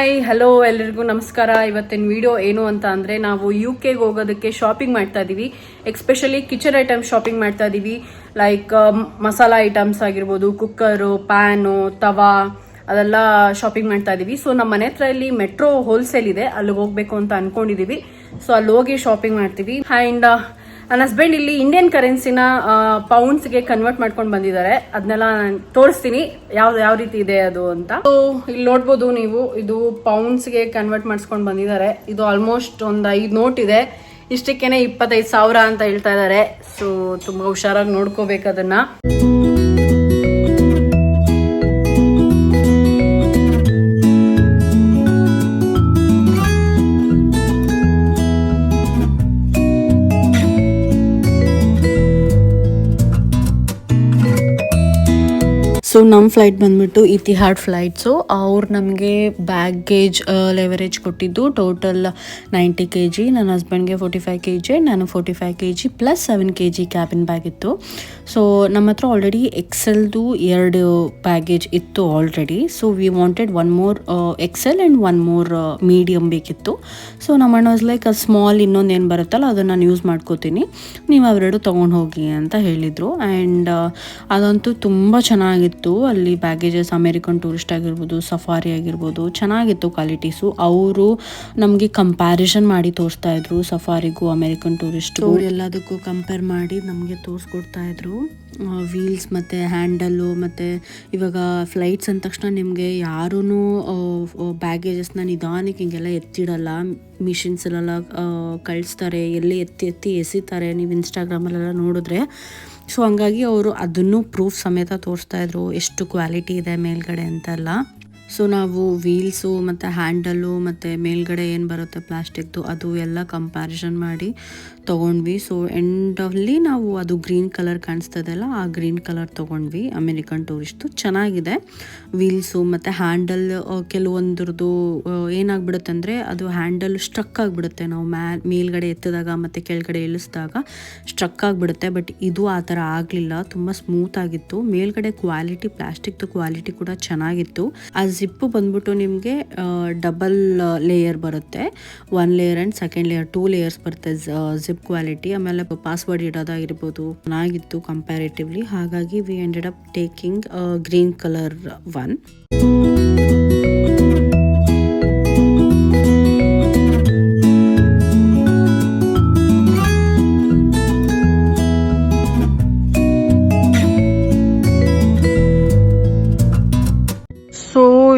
Hi hello ಎಲ್ಲರಿಗೂ ನಮಸ್ಕಾರ. ಇವತ್ತಿನ ವಿಡಿಯೋ ಏನು ಅಂತ ಅಂದರೆ ನಾವು UK ಹೋಗೋದಕ್ಕೆ ಶಾಪಿಂಗ್ ಮಾಡ್ತಾ ಇದ್ದೀವಿ. ಎಕ್ಸ್ಪೆಷಲಿ ಕಿಚನ್ ಐಟಮ್ಸ್ ಶಾಪಿಂಗ್ ಮಾಡ್ತಾ ಇದ್ದೀವಿ. ಲೈಕ್ ಮಸಾಲಾ ಐಟಮ್ಸ್ ಆಗಿರ್ಬೋದು, ಕುಕ್ಕರು, ಪ್ಯಾನು, ತವಾ ಅದೆಲ್ಲ ಶಾಪಿಂಗ್ ಮಾಡ್ತಾ ಇದ್ದೀವಿ. ಸೊ ನಮ್ಮ ಮನೆ ಹತ್ರ ಇಲ್ಲಿ ಮೆಟ್ರೋ ಹೋಲ್ಸೇಲ್ ಇದೆ, ಅಲ್ಲಿಗೆ ಹೋಗ್ಬೇಕು ಅಂತ ಅನ್ಕೊಂಡಿದ್ದೀವಿ. ಸೊ ಅಲ್ಲಿ ಹೋಗಿ ಶಾಪಿಂಗ್ ಮಾಡ್ತೀವಿ. ಆ್ಯಂಡ್ ನನ್ನ ಹಸ್ಬೆಂಡ್ ಇಲ್ಲಿ ಇಂಡಿಯನ್ ಕರೆನ್ಸಿನ ಪೌಂಡ್ಸ್ಗೆ ಕನ್ವರ್ಟ್ ಮಾಡ್ಕೊಂಡು ಬಂದಿದ್ದಾರೆ. ಅದನ್ನೆಲ್ಲ ನಾನು ತೋರಿಸ್ತೀನಿ ಯಾವ ರೀತಿ ಇದೆ ಅದು ಅಂತ. ಸೊ ಇಲ್ಲಿ ನೋಡ್ಬೋದು ನೀವು, ಇದು ಪೌಂಡ್ಸ್ಗೆ ಕನ್ವರ್ಟ್ ಮಾಡಿಸ್ಕೊಂಡು ಬಂದಿದ್ದಾರೆ. ಇದು ಆಲ್ಮೋಸ್ಟ್ ಒಂದು 5 ನೋಟ್ ಇದೆ. ಇಷ್ಟಕ್ಕೇನೆ 25,000 ಅಂತ ಹೇಳ್ತಾ ಇದ್ದಾರೆ. ಸೊ ತುಂಬಾ ಹುಷಾರಾಗಿ ನೋಡ್ಕೋಬೇಕು ಅದನ್ನ. ಸೊ ನಮ್ಮ ಫ್ಲೈಟ್ ಬಂದ್ಬಿಟ್ಟು ಇತಿಹಾಡ್ ಫ್ಲೈಟ್ಸು. ಅವ್ರು ನಮಗೆ ಬ್ಯಾಗೇಜ್ ಲೆವರೇಜ್ ಕೊಟ್ಟಿದ್ದು ಟೋಟಲ್ 90 kg. ನನ್ನ ಹಸ್ಬೆಂಡ್ಗೆ 45 kg, ನಾನು 45 kg plus 7 kg cabin bag ಇತ್ತು. ಸೊ ನಮ್ಮ ಹತ್ರ ಆಲ್ರೆಡಿ ಎಕ್ಸೆಲ್ದು 2 ಬ್ಯಾಗೇಜ್ ಇತ್ತು already. So we wanted 1 more Excel and 1 more medium ಬೇಕಿತ್ತು. ಸೊ ನಮ್ಮ ಅಣ್ಣ ವಾಸ್ ಲೈಕ್ ಸ್ಮಾಲ್ ಇನ್ನೊಂದು ಏನು ಬರುತ್ತಲ್ಲ ಅದನ್ನು ನಾನು ಯೂಸ್ ಮಾಡ್ಕೋತೀನಿ, ನೀವು ಅವೆರಡು ತೊಗೊಂಡು ಹೋಗಿ ಅಂತ ಹೇಳಿದರು. ಆ್ಯಂಡ್ ಅದಂತೂ ತುಂಬ ಚೆನ್ನಾಗಿತ್ತು. ಅಲ್ಲಿ ಬ್ಯಾಗೇಜಸ್ ಅಮೇರಿಕನ್ ಟೂರಿಸ್ಟ್ ಆಗಿರ್ಬೋದು, ಸಫಾರಿ ಆಗಿರ್ಬೋದು, ಚೆನ್ನಾಗಿತ್ತು ಕ್ವಾಲಿಟೀಸು. ಅವರು ನಮಗೆ ಕಂಪ್ಯಾರಿಸನ್ ಮಾಡಿ ತೋರಿಸ್ತಾ ಇದ್ರು, ಸಫಾರಿಗೂ ಅಮೇರಿಕನ್ ಟೂರಿಸ್ಟ್ಗೂ ಎಲ್ಲದಕ್ಕೂ ಕಂಪೇರ್ ಮಾಡಿ ನಮಗೆ ತೋರಿಸ್ಕೊಡ್ತಾ ಇದ್ರು. ವೀಲ್ಸ್ ಮತ್ತು ಹ್ಯಾಂಡಲ್ಲು ಮತ್ತು ಇವಾಗ ಫ್ಲೈಟ್ಸ್ ಅಂದ ತಕ್ಷಣ ನಿಮಗೆ ಯಾರೂ ಬ್ಯಾಗೇಜಸ್ನ ನಿಧಾನಕ್ಕೆ ಹಿಂಗೆಲ್ಲ ಎತ್ತಿಡಲ್ಲ. ಮಿಷಿನ್ಸಲ್ಲೆಲ್ಲ ಕಳಿಸ್ತಾರೆ, ಎಲ್ಲಿ ಎತ್ತಿ ಎಸಿತಾರೆ, ನೀವು ಇನ್ಸ್ಟಾಗ್ರಾಮಲ್ಲೆಲ್ಲ ನೋಡಿದ್ರೆ. ಸೊ ಹಂಗಾಗಿ ಅವರು ಅದನ್ನು ಪ್ರೂಫ್ ಸಮೇತ ತೋರಿಸ್ತಾಯಿದ್ರು ಎಷ್ಟು ಕ್ವಾಲಿಟಿ ಇದೆ ಮೇಲ್ಗಡೆ ಅಂತೆಲ್ಲ. ಸೊ ನಾವು ವೀಲ್ಸು ಮತ್ತು ಹ್ಯಾಂಡಲ್ಲು ಮತ್ತು ಮೇಲ್ಗಡೆ ಏನು ಬರುತ್ತೆ ಪ್ಲಾಸ್ಟಿಕ್ದು ಅದು ಎಲ್ಲ ಕಂಪ್ಯಾರಿಸನ್ ಮಾಡಿ ತೊಗೊಂಡ್ವಿ. ಸೊ ಎಂಡಲ್ಲಿ ನಾವು ಅದು ಗ್ರೀನ್ ಕಲರ್ ಕಾಣಿಸ್ತದಲ್ಲ, ಆ ಗ್ರೀನ್ ಕಲರ್ ತೊಗೊಂಡ್ವಿ ಅಮೇರಿಕನ್ ಟೂರಿಸ್ಟು. ಚೆನ್ನಾಗಿದೆ ವೀಲ್ಸು ಮತ್ತು ಹ್ಯಾಂಡಲ್. ಕೆಲವೊಂದ್ರದ್ದು ಏನಾಗ್ಬಿಡುತ್ತೆ ಅಂದರೆ ಅದು ಹ್ಯಾಂಡಲ್ ಸ್ಟ್ರಕ್ ಆಗಿಬಿಡುತ್ತೆ, ನಾವು ಮೇಲ್ಗಡೆ ಎತ್ತಿದಾಗ ಮತ್ತು ಕೆಳಗಡೆ ಇಳಿಸಿದಾಗ ಸ್ಟ್ರಕ್ ಆಗಿಬಿಡುತ್ತೆ. ಬಟ್ ಇದು ಆ ಥರ ಆಗಲಿಲ್ಲ, ತುಂಬ ಸ್ಮೂತ್ ಆಗಿತ್ತು. ಮೇಲ್ಗಡೆ ಕ್ವಾಲಿಟಿ, ಪ್ಲಾಸ್ಟಿಕ್ದು ಕ್ವಾಲಿಟಿ ಕೂಡ ಚೆನ್ನಾಗಿತ್ತು. ಆ ಜಿಪ್ಪು ಬಂದ್ಬಿಟ್ಟು ನಿಮಗೆ ಡಬಲ್ ಲೇಯರ್ ಬರುತ್ತೆ, 1 layer and 2nd layer 2 layers ಬರುತ್ತೆ ಜಿಪ್ ಕ್ವಾಲಿಟಿ. ಆಮೇಲೆ ಪಾಸ್ವರ್ಡ್ ಇಡೋದಾಗಿರ್ಬೋದು ಚೆನ್ನಾಗಿತ್ತು ಕಂಪ್ಯಾರಿಟಿವ್ಲಿ. ಹಾಗಾಗಿ we ended up taking green colour one.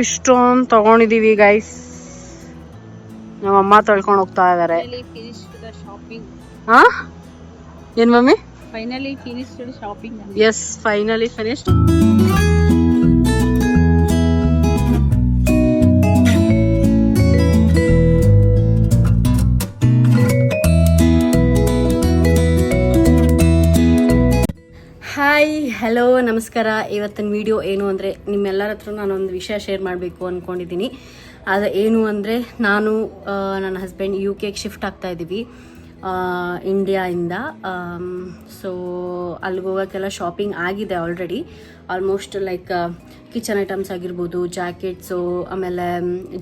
ಇಷ್ಟೊಂದು ತಗೊಂಡಿದೀವಿ ಗೈಸ್. ನಮ್ಮಮ್ಮ ತಳ್ಕೊಂಡು ಹೋಗ್ತಾ ಇದಾರೆ. ಏನ್ mummy? Finally finished shopping. Yes, finally finished. Hi hello ನಮಸ್ಕಾರ. ಇವತ್ತಿನ ವಿಡಿಯೋ ಏನು ಅಂದರೆ ನಿಮ್ಮೆಲ್ಲರ ಹತ್ರ ನಾನೊಂದು ವಿಷಯ ಶೇರ್ ಮಾಡಬೇಕು ಅಂದ್ಕೊಂಡಿದ್ದೀನಿ. ಅದು ಏನು ಅಂದರೆ ನಾನು ನನ್ನ ಹಸ್ಬೆಂಡ್ UKಗೆ ಶಿಫ್ಟ್ ಆಗ್ತಾ ಇದ್ದೀವಿ ಇಂಡಿಯಾಯಿಂದ. ಸೊ ಅಲ್ಲಿಗೆ ಹೋಗೋಕ್ಕೆಲ್ಲ ಶಾಪಿಂಗ್ ಆಗಿದೆ already. Almost like kitchen items ಆಗಿರ್ಬೋದು, ಜಾಕೆಟ್ಸು, ಆಮೇಲೆ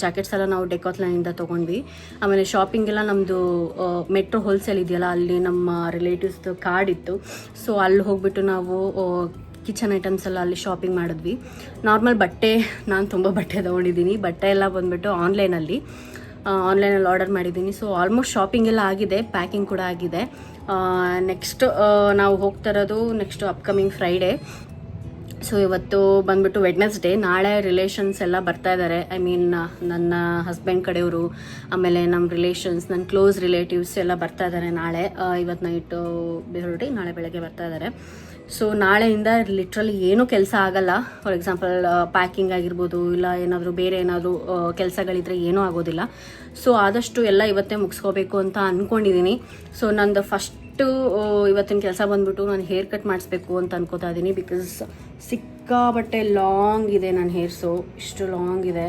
ಜಾಕೆಟ್ಸ್ ಎಲ್ಲ ನಾವು ಡೆಕಾಥ್ಲಾನಿಂದ ತೊಗೊಂಡ್ವಿ. ಆಮೇಲೆ ಶಾಪಿಂಗ್ ಎಲ್ಲ ನಮ್ಮದು ಮೆಟ್ರೋ ಹೋಲ್ಸೇಲ್ ಇದೆಯಲ್ಲ, ಅಲ್ಲಿ ನಮ್ಮ ರಿಲೇಟಿವ್ಸ್ದು ಕಾರ್ಡ್ ಇತ್ತು. ಸೊ ಅಲ್ಲಿ ಹೋಗ್ಬಿಟ್ಟು ನಾವು ಕಿಚನ್ ಐಟಮ್ಸ್ ಎಲ್ಲ ಅಲ್ಲಿ ಶಾಪಿಂಗ್ ಮಾಡಿದ್ವಿ. ನಾರ್ಮಲ್ ಬಟ್ಟೆ, ನಾನು ತುಂಬ ಬಟ್ಟೆ ತೊಗೊಂಡಿದ್ದೀನಿ. ಬಟ್ಟೆ ಎಲ್ಲ ಬಂದುಬಿಟ್ಟು ಆನ್ಲೈನಲ್ಲಿ ಆರ್ಡರ್ ಮಾಡಿದ್ದೀನಿ. ಸೊ ಆಲ್ಮೋಸ್ಟ್ ಶಾಪಿಂಗ್ ಎಲ್ಲ ಆಗಿದೆ, ಪ್ಯಾಕಿಂಗ್ ಕೂಡ ಆಗಿದೆ. ನೆಕ್ಸ್ಟ್ ನಾವು ಹೋಗ್ತಾ ಇರೋದು ನೆಕ್ಸ್ಟ್ ಅಪ್ಕಮಿಂಗ್ ಫ್ರೈಡೇ. ಸೊ ಇವತ್ತು ಬಂದ್ಬಿಟ್ಟು ವೆಡ್ನೆಸ್ಡೇ. ನಾಳೆ ರಿಲೇಷನ್ಸ್ ಎಲ್ಲ ಬರ್ತಾ ಇದ್ದಾರೆ. ಐ ಮೀನ್ ನನ್ನ ಹಸ್ಬೆಂಡ್ ಕಡೆಯವರು, ಆಮೇಲೆ ನಮ್ಮ ರಿಲೇಷನ್ಸ್, ನನ್ನ ಕ್ಲೋಸ್ ರಿಲೇಟಿವ್ಸ್ ಎಲ್ಲ ಬರ್ತಾ ಇದ್ದಾರೆ ನಾಳೆ. ಇವತ್ತು ನೈಟು ಹೊರಟಿ ನಾಳೆ ಬೆಳಗ್ಗೆ ಬರ್ತಾ ಇದ್ದಾರೆ. ಸೊ ನಾಳೆಯಿಂದ ಲಿಟ್ರಲಿ ಏನೂ ಕೆಲಸ ಆಗಲ್ಲ. ಫಾರ್ ಎಕ್ಸಾಂಪಲ್ ಪ್ಯಾಕಿಂಗ್ ಆಗಿರ್ಬೋದು, ಇಲ್ಲ ಏನಾದರೂ ಬೇರೆ ಏನಾದರೂ ಕೆಲಸಗಳಿದ್ರೆ ಏನೂ ಆಗೋದಿಲ್ಲ. ಸೊ ಆದಷ್ಟು ಎಲ್ಲ ಇವತ್ತೇ ಮುಗಿಸ್ಕೋಬೇಕು ಅಂತ ಅಂದ್ಕೊಂಡಿದ್ದೀನಿ. ಸೊ ನಂದು ಫಸ್ಟು ಇವತ್ತಿನ ಕೆಲಸ ಬಂದ್ಬಿಟ್ಟು ನಾನು ಹೇರ್ ಕಟ್ ಮಾಡಿಸ್ಬೇಕು ಅಂತ ಅನ್ಕೋತಾ ಇದ್ದೀನಿ. ಬಿಕಾಸ್ ಸಿಕ್ಕಾಬಟ್ಟೆ ಲಾಂಗ್ ಇದೆ ನನ್ನ ಹೇರ್ಸು, ಇಷ್ಟು ಲಾಂಗ್ ಇದೆ.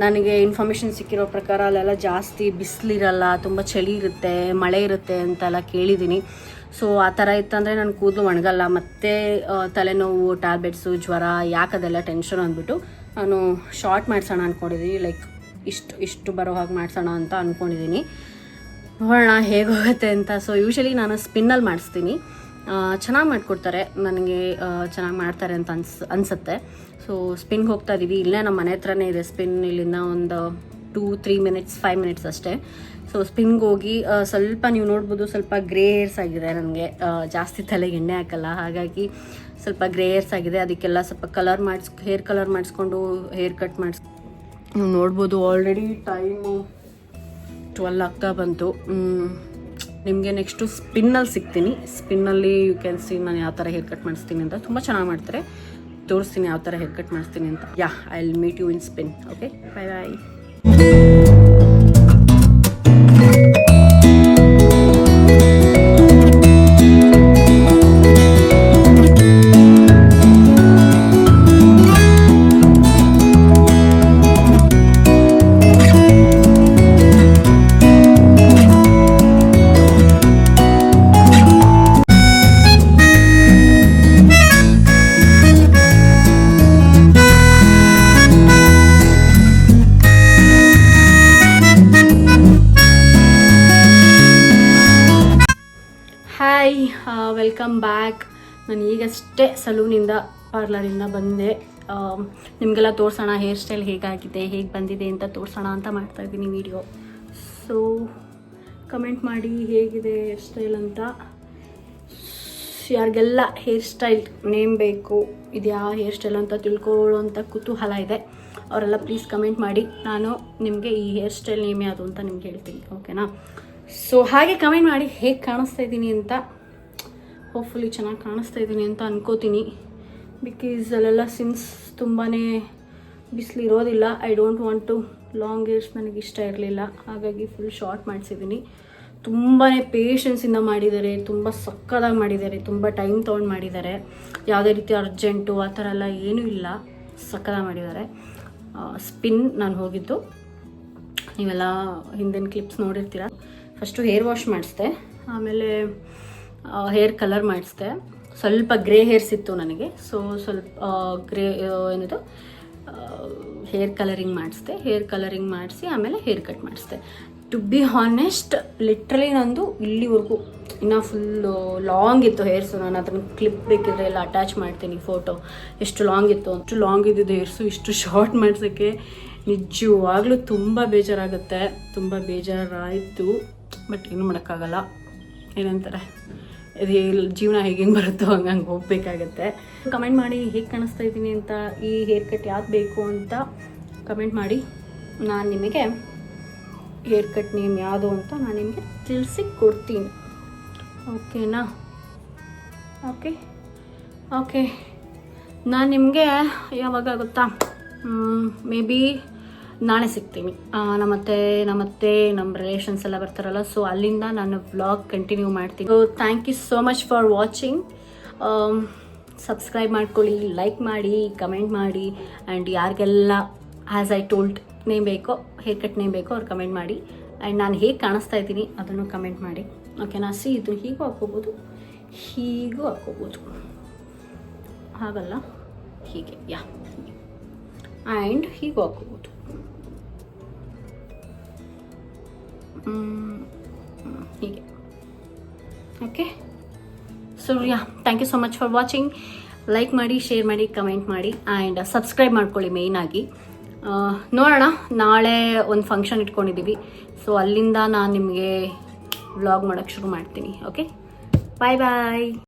ನನಗೆ ಇನ್ಫಾರ್ಮೇಷನ್ ಸಿಕ್ಕಿರೋ ಪ್ರಕಾರ ಅಲ್ಲೆಲ್ಲ ಜಾಸ್ತಿ ಬಿಸಿಲಿರಲ್ಲ, ತುಂಬ ಚಳಿ ಇರುತ್ತೆ, ಮಳೆ ಇರುತ್ತೆ ಅಂತೆಲ್ಲ ಕೇಳಿದ್ದೀನಿ. ಸೊ ಆ ಥರ ಇತ್ತಂದರೆ ನನ್ನ ಕೂದಲು ಒಣಗಲ್ಲ, ಮತ್ತು ತಲೆನೋವು, ಟ್ಯಾಬ್ಲೆಟ್ಸು, ಜ್ವರ, ಯಾಕದೆಲ್ಲ ಟೆನ್ಷನ್ ಅಂದ್ಬಿಟ್ಟು ನಾನು ಶಾರ್ಟ್ ಮಾಡಿಸೋಣ ಅಂದ್ಕೊಂಡಿದ್ದೀನಿ. ಲೈಕ್ ಇಷ್ಟು ಬರೋ ಹಾಗೆ ಮಾಡಿಸೋಣ ಅಂತ ಅಂದ್ಕೊಂಡಿದ್ದೀನಿ. ನೋಡೋಣ ಹೇಗೋಗುತ್ತೆ ಅಂತ. ಸೊ ಯೂಶ್ವಲಿ ನಾನು ಸ್ಪಿನ್ನಲ್ಲಿ ಮಾಡಿಸ್ತೀನಿ. ಚೆನ್ನಾಗಿ ಮಾಡಿಕೊಡ್ತಾರೆ, ನನಗೆ ಚೆನ್ನಾಗಿ ಮಾಡ್ತಾರೆ ಅಂತ ಅನಿಸುತ್ತೆ. ಸೊ ಸ್ಪಿನ್ಗೆ ಹೋಗ್ತಾ ಇದ್ದೀವಿ. ಇಲ್ಲೇ ನಮ್ಮ ಮನೆ ಹತ್ರನೇ ಇದೆ ಸ್ಪಿನ್. ಇಲ್ಲಿಂದ ಒಂದು 2-3 ಮಿನಿಟ್ಸ್ 5 ಮಿನಿಟ್ಸ್ ಅಷ್ಟೇ. ಸೊ ಸ್ಪಿನ್ಗೆ ಹೋಗಿ ಸ್ವಲ್ಪ ನೀವು ನೋಡ್ಬೋದು, ಸ್ವಲ್ಪ ಗ್ರೇ ಹೇರ್ಸ್ ಆಗಿದೆ ನನಗೆ. ಜಾಸ್ತಿ ತಲೆಗೆ ಎಣ್ಣೆ ಹಾಕಲ್ಲ, ಹಾಗಾಗಿ ಸ್ವಲ್ಪ ಗ್ರೇ ಹೇರ್ಸ್ ಆಗಿದೆ. ಅದಕ್ಕೆಲ್ಲ ಸ್ವಲ್ಪ ಹೇರ್ ಕಲರ್ ಮಾಡಿಸ್ಕೊಂಡು ಹೇರ್ ಕಟ್ ನೀವು ನೋಡ್ಬೋದು. ಆಲ್ರೆಡಿ ಟೈಮು 12 ಆಗ್ತಾ ಬಂತು. ನಿಮಗೆ ನೆಕ್ಸ್ಟು ಸ್ಪಿನ್ನಲ್ಲಿ ಸಿಗ್ತೀನಿ. ಸ್ಪಿನ್ನಲ್ಲಿ ಯು ಕ್ಯಾನ್ ಸಿ ನಾನು ಯಾವ ಥರ ಹೇರ್ ಕಟ್ ಮಾಡಿಸ್ತೀನಿ ಅಂತ. ತುಂಬ ಚೆನ್ನಾಗಿ ಮಾಡ್ತಾರೆ, ತೋರಿಸ್ತೀನಿ ಯಾವ ಥರ ಹೇರ್ ಕಟ್ ಮಾಡಿಸ್ತೀನಿ ಅಂತ. Yeah, I will meet you in spin. Okay, bye bye. Hi, welcome back. ನಾನು ಈಗಷ್ಟೇ ಸಲೂನಿಂದ ಪಾರ್ಲರಿಂದ ಬಂದೆ. ನಿಮಗೆಲ್ಲ ತೋರಿಸೋಣ ಹೇರ್ ಸ್ಟೈಲ್ ಹೇಗಾಗಿದೆ, ಹೇಗೆ ಬಂದಿದೆ ಅಂತ ತೋರಿಸೋಣ ಅಂತ ಮಾಡ್ತಾಯಿದ್ದೀನಿ ವಿಡಿಯೋ. ಸೊ ಕಮೆಂಟ್ ಮಾಡಿ ಹೇಗಿದೆ ಹೇರ್ ಸ್ಟೈಲ್ ಅಂತ. ಯಾರಿಗೆಲ್ಲ ಹೇರ್ ಸ್ಟೈಲ್ ನೇಮ್ ಬೇಕು, ಇದು ಯಾವ ಹೇರ್ ಸ್ಟೈಲ್ ಅಂತ ತಿಳ್ಕೊಳ್ಳೋಂಥ ಕುತೂಹಲ ಇದೆ, ಅವರೆಲ್ಲ ಪ್ಲೀಸ್ ಕಮೆಂಟ್ ಮಾಡಿ. ನಾನು ನಿಮಗೆ ಈ ಹೇರ್ ಸ್ಟೈಲ್ ನೇಮ್ ಯಾವುದು ಅಂತ ನಿಮ್ಗೆ ಹೇಳ್ತೀನಿ, ಓಕೆನಾ? ಸೊ ಹಾಗೆ ಕಮೆಂಟ್ ಮಾಡಿ ಹೇಗೆ ಕಾಣಿಸ್ತಾ ಇದ್ದೀನಿ ಅಂತ. ಹೋಪ್ಫುಲಿ ಚೆನ್ನಾಗಿ ಕಾಣಿಸ್ತಾ ಇದ್ದೀನಿ ಅಂತ ಅನ್ಕೋತೀನಿ. ಬಿಕಾಸ್ ಅಲ್ಲೆಲ್ಲ ಸಿನ್ಸ್ ತುಂಬಾ ಬಿಸಿಲು ಇರೋದಿಲ್ಲ. I don't want to long hairs, ನನಗೆ ಇಷ್ಟ ಇರಲಿಲ್ಲ, ಹಾಗಾಗಿ ಫುಲ್ ಶಾರ್ಟ್ ಮಾಡಿಸಿದ್ದೀನಿ. ತುಂಬಾ ಪೇಷನ್ಸಿಂದ ಮಾಡಿದ್ದಾರೆ, ತುಂಬ ಸಕ್ಕದಾಗಿ ಮಾಡಿದ್ದಾರೆ, ತುಂಬ ಟೈಮ್ ತೊಗೊಂಡು ಮಾಡಿದ್ದಾರೆ. ಯಾವುದೇ ರೀತಿ ಅರ್ಜೆಂಟು ಆ ಥರ ಎಲ್ಲ ಏನೂ ಇಲ್ಲ, ಸಕ್ಕದಾಗಿ ಮಾಡಿದ್ದಾರೆ. ಸ್ಪಿನ್ ನಾನು ಹೋಗಿದ್ದು, ನೀವೆಲ್ಲ ಹಿಂದಿನ ಕ್ಲಿಪ್ಸ್ ನೋಡಿರ್ತೀರ. ಫಸ್ಟು ಹೇರ್ ವಾಶ್ ಮಾಡಿಸ್ದೆ, ಆಮೇಲೆ ಹೇರ್ ಕಲರ್ ಮಾಡಿಸ್ದೆ. ಸ್ವಲ್ಪ ಗ್ರೇ ಹೇರ್ಸ್ ಇತ್ತು ನನಗೆ, ಸೊ ಸ್ವಲ್ಪ ಏನಿದು ಹೇರ್ ಕಲರಿಂಗ್ ಮಾಡಿಸ್ದೆ. ಹೇರ್ ಕಲರಿಂಗ್ ಮಾಡಿಸಿ ಆಮೇಲೆ ಹೇರ್ ಕಟ್ ಮಾಡಿಸ್ದೆ. ಟು ಬಿ ಹಾನೆಸ್ಟ್, ಲಿಟ್ರಲಿ ನಂದು ಇಲ್ಲಿವರೆಗೂ ಇನ್ನೂ ಫುಲ್ಲು ಲಾಂಗ್ ಇತ್ತು ಹೇರ್ಸು. ನಾನು ಅದನ್ನು ಕ್ಲಿಪ್ ಬೇಕಿದ್ರೆ ಎಲ್ಲ ಅಟ್ಯಾಚ್ ಮಾಡ್ತೀನಿ ಫೋಟೋ. ಎಷ್ಟು ಲಾಂಗ್ ಇತ್ತು, ಅಷ್ಟು ಲಾಂಗ್ ಇದ್ದಿದ್ದು ಹೇರ್ಸು ಇಷ್ಟು ಶಾರ್ಟ್ ಮಾಡ್ಸೋಕ್ಕೆ ನಿಜವಾಗ್ಲೂ ತುಂಬ ಬೇಜಾರಾಗುತ್ತೆ, ತುಂಬ ಬೇಜಾರಾಯಿತು. ಬಟ್ ಏನು ಮಾಡೋಕ್ಕಾಗಲ್ಲ, ಏನಂತಾರೆ, ಇದು ಜೀವನ ಹೇಗೆ ಬರುತ್ತೋ ಹಂಗಂಗೆ ಹೋಗಬೇಕಾಗತ್ತೆ. ಕಮೆಂಟ್ ಮಾಡಿ ಹೇಗೆ ಕಾಣಿಸ್ತಾ ಇದ್ದೀನಿ ಅಂತ, ಈ ಹೇರ್ ಕಟ್ ಯಾವ್ದು ಬೇಕು ಅಂತ ಕಮೆಂಟ್ ಮಾಡಿ. ನಾನು ನಿಮಗೆ ಹೇರ್ ಕಟ್ ನೇಮ್ ಯಾವುದು ಅಂತ ನಾನು ನಿಮಗೆ ತಿಳಿಸಿ ಕೊಡ್ತೀನಿ, ಓಕೆನಾ? ಓಕೆ. ನಾನು ನಿಮಗೆ ಯಾವಾಗ ಗೊತ್ತಾ, ಮೇ ಬಿ ನಾಳೆ ಸಿಗ್ತೀನಿ. ನಮ್ಮ ರಿಲೇಷನ್ಸ್ ಎಲ್ಲ ಬರ್ತಾರಲ್ಲ, ಸೊ ಅಲ್ಲಿಂದ ನಾನು ವ್ಲಾಗ್ ಕಂಟಿನ್ಯೂ ಮಾಡ್ತೀನಿ. So thank you so much for watching. Subscribe ಮಾಡ್ಕೊಳ್ಳಿ, ಲೈಕ್ ಮಾಡಿ, ಕಮೆಂಟ್ ಮಾಡಿ. ಆ್ಯಂಡ್ ಯಾರಿಗೆಲ್ಲ ಆ್ಯಸ್ ಐ ಟೋಲ್ಡ್ ನೇಮ್ ಬೇಕೋ, ಹೇರ್ ಕಟ್ ನೇಮ್ ಬೇಕೋ ಅವ್ರು ಕಮೆಂಟ್ ಮಾಡಿ. ಆ್ಯಂಡ್ ನಾನು ಹೇಗೆ ಕಾಣಿಸ್ತಾ ಇದ್ದೀನಿ ಅದನ್ನು ಕಮೆಂಟ್ ಮಾಡಿ, ಓಕೆನಾ? ಇದು ಹೀಗೂ ಹಾಕ್ಕೋಬೋದು, ಹೀಗೂ ಹಾಕ್ಕೋಬೋದು, ಹಾಗಲ್ಲ ಹೀಗೆ, ಆ್ಯಂಡ್ ಹೀಗೂ ಹಾಕ್ಕೋಬೋದು. ಹೀಗೆ, okay? So thank you so much for watching. Like ಮಾಡಿ, ಶೇರ್ ಮಾಡಿ, ಕಮೆಂಟ್ ಮಾಡಿ, ಆ್ಯಂಡ್ ಸಬ್ಸ್ಕ್ರೈಬ್ ಮಾಡ್ಕೊಳ್ಳಿ ಮೇಯ್ನಾಗಿ. ನೋಡೋಣ, ನಾಳೆ ಒಂದು ಫಂಕ್ಷನ್ ಇಟ್ಕೊಂಡಿದ್ದೀವಿ, ಸೊ ಅಲ್ಲಿಂದ ನಾನು ನಿಮಗೆ ವ್ಲಾಗ್ ಮಾಡೋಕ್ಕೆ ಶುರು ಮಾಡ್ತೀನಿ. ಓಕೆ, ಬಾಯ್ ಬಾಯ್.